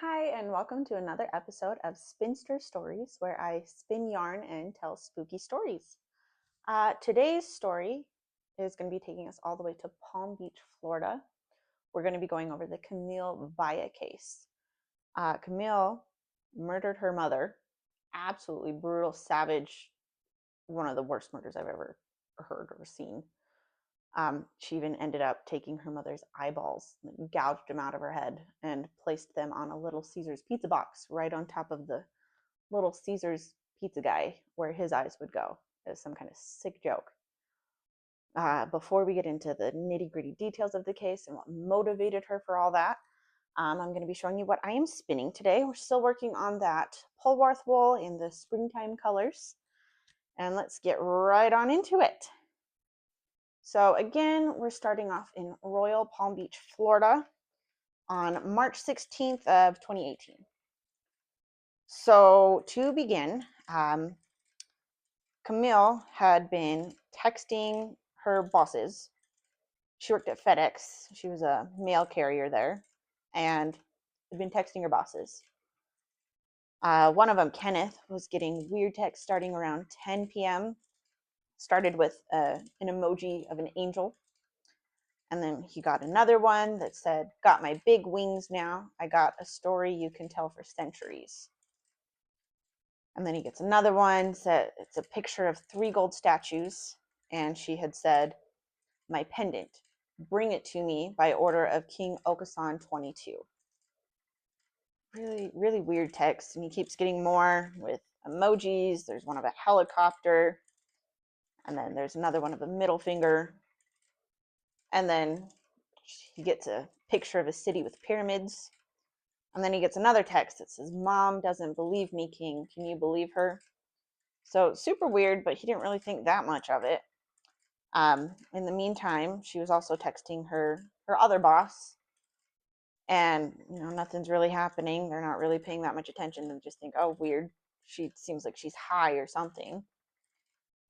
Hi, and welcome to another episode of Spinster Stories, where I spin yarn and tell spooky stories. Today's story is going to be taking us all the way to Palm Beach, Florida. We're going to be going over the Camille Balla case. Camille murdered her mother. Absolutely brutal, savage, one of the worst murders I've ever heard or seen. She even ended up taking her mother's eyeballs, gouged them out of her head, and placed them on a Little Caesars pizza box right on top of the Little Caesars pizza guy where his eyes would go, as some kind of sick joke. Before we get into the nitty gritty details of the case and what motivated her for all that, I'm going to be showing you what I am spinning today. We're still working on that Polwarth wool in the springtime colors. And let's get right on into it. So again, we're starting off in Royal Palm Beach, Florida on March 16th of 2018. So to begin, Camille had been texting her bosses. She worked at FedEx. She was a mail carrier there and had been texting her bosses. One of them, Kenneth, was getting weird texts starting around 10 p.m. Started with an emoji of an angel. And then he got another one that said, "Got my big wings now. I got a story you can tell for centuries." And then he gets another one, said it's a picture of 3 gold statues. And she had said, "My pendant, bring it to me by order of King Okasan 22. Really, really weird text. And he keeps getting more with emojis. There's one of a helicopter. And then there's another one of a middle finger. And then he gets a picture of a city with pyramids. And then he gets another text that says, "Mom doesn't believe me, King. Can you believe her?" So super weird, but he didn't really think that much of it. In the meantime, she was also texting her other boss, and nothing's really happening. They're not really paying that much attention and just think, "Oh, weird. She seems like she's high or something."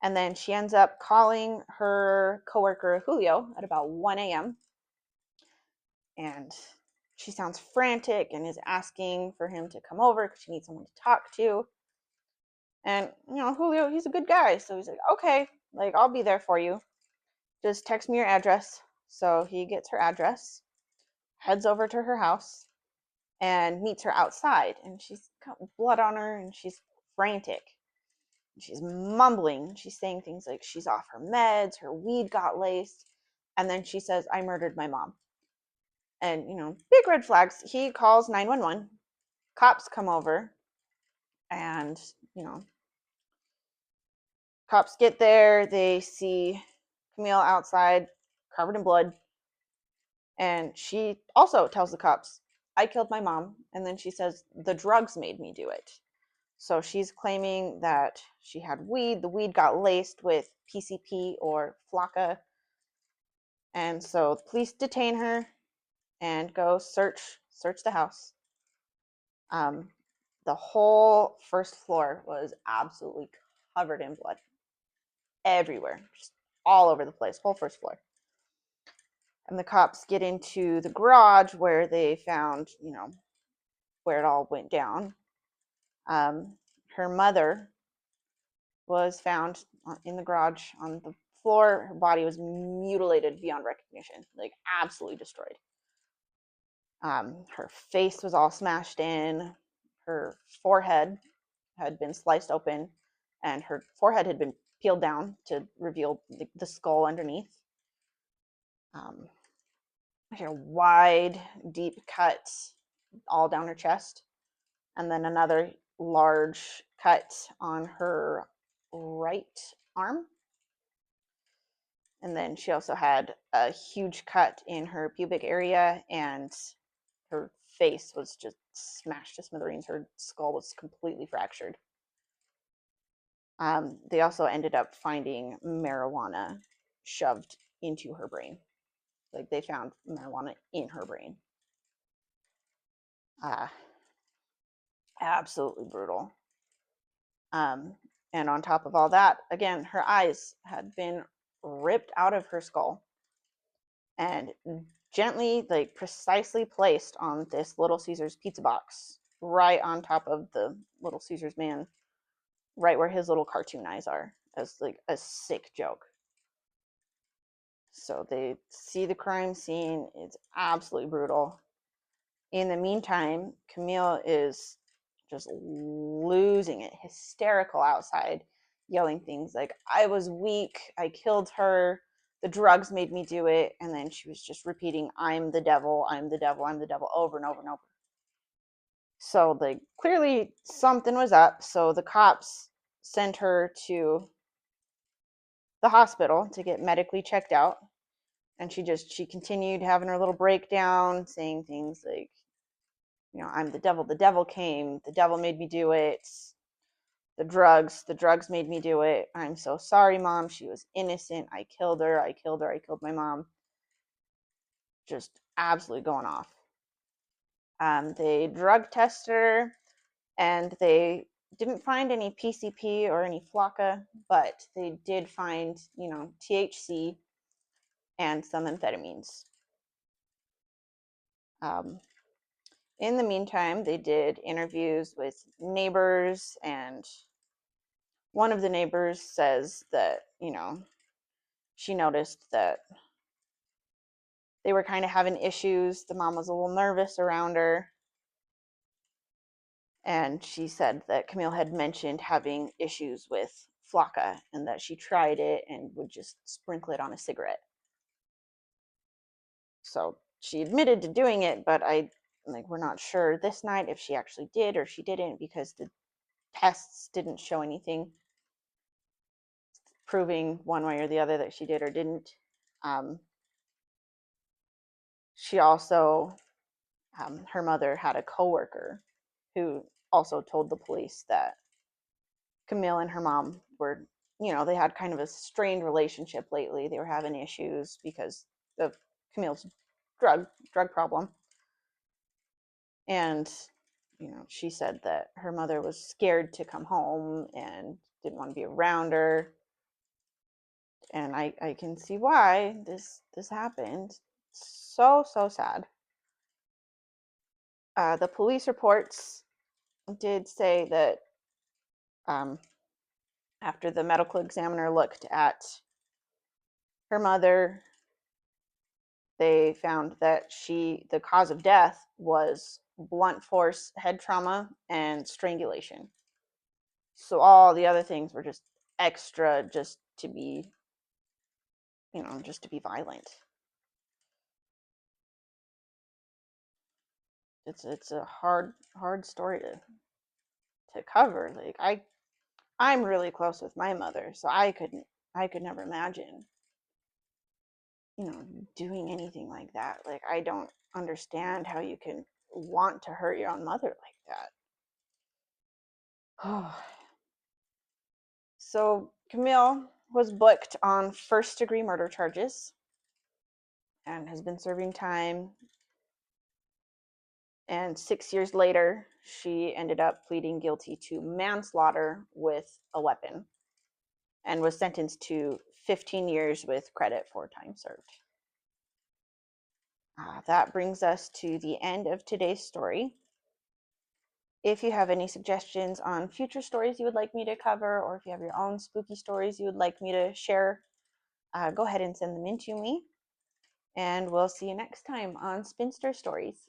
And then she ends up calling her coworker Julio at about 1 a.m. and she sounds frantic and is asking for him to come over because she needs someone to talk to. And Julio, he's a good guy, so he's like, "Okay, like I'll be there for you. Just text me your address." So he gets her address, heads over to her house, and meets her outside. And she's got blood on her, and she's frantic. She's mumbling. She's saying things like she's off her meds, her weed got laced, and then she says, "I murdered my mom." And big red flags. He calls 911. Cops come over, and cops get there. They see Camille outside, covered in blood. And she also tells the cops, "I killed my mom." And then she says, "The drugs made me do it." So she's claiming that she had weed. The weed got laced with PCP or flocka. And so the police detain her and go search the house. The whole first floor was absolutely covered in blood everywhere, just all over the place, whole first floor. And the cops get into the garage where they found, where it all went down. Her mother was found in the garage on the floor. Her body was mutilated beyond recognition, like absolutely destroyed. Her face was all smashed in. Her forehead had been sliced open, and her forehead had been peeled down to reveal the skull underneath. A wide, deep cut all down her chest, and then another large cut on her right arm. And then she also had a huge cut in her pubic area, and her face was just smashed to smithereens. Her skull was completely fractured. They also ended up finding marijuana shoved into her brain. Like they found marijuana in her brain. Absolutely brutal. And on top of all that, again, her eyes had been ripped out of her skull and gently, like precisely placed on this Little Caesars pizza box, right on top of the Little Caesars man, right where his little cartoon eyes are, as like a sick joke. So they see the crime scene. It's absolutely brutal. In the meantime, Camille is just losing it, hysterical outside, yelling things like, I was weak, I killed her, the drugs made me do it. And then she was just repeating, I'm the devil, I'm the devil, I'm the devil, over and over and over. So, like, clearly something was up. So the cops sent her to the hospital to get medically checked out. And she continued having her little breakdown, saying things like, I'm the devil came, the devil made me do it, the drugs made me do it, I'm so sorry, mom, she was innocent, I killed her, I killed her, I killed my mom. Just absolutely going off. They drug tested her, and they didn't find any PCP or any flocka, but they did find, THC and some amphetamines. Um, in the meantime, they did interviews with neighbors, and one of the neighbors says that, she noticed that they were kind of having issues. The mom was a little nervous around her. And she said that Camille had mentioned having issues with Flocka and that she tried it and would just sprinkle it on a cigarette. So she admitted to doing it, but we're not sure this night if she actually did or she didn't, because the tests didn't show anything proving one way or the other that she did or didn't. She also, her mother had a coworker who also told the police that Camille and her mom were, they had kind of a strained relationship lately. They were having issues because of Camille's drug problem. And, she said that her mother was scared to come home and didn't want to be around her. And I can see why this happened. So sad. The police reports did say that, after the medical examiner looked at her mother, they found that the cause of death was blunt force head trauma and strangulation. So all the other things were just extra, just to be, just to be violent. It's a hard story to cover. Like, I'm really close with my mother, so I could never imagine, doing anything like that. Like, I don't understand how you can want to hurt your own mother like that. So Camille was booked on first-degree murder charges and has been serving time. And 6 years later, she ended up pleading guilty to manslaughter with a weapon and was sentenced to 15 years with credit for time served. That brings us to the end of today's story. If you have any suggestions on future stories you would like me to cover, or if you have your own spooky stories you would like me to share, go ahead and send them in to me. And we'll see you next time on Spinster Stories.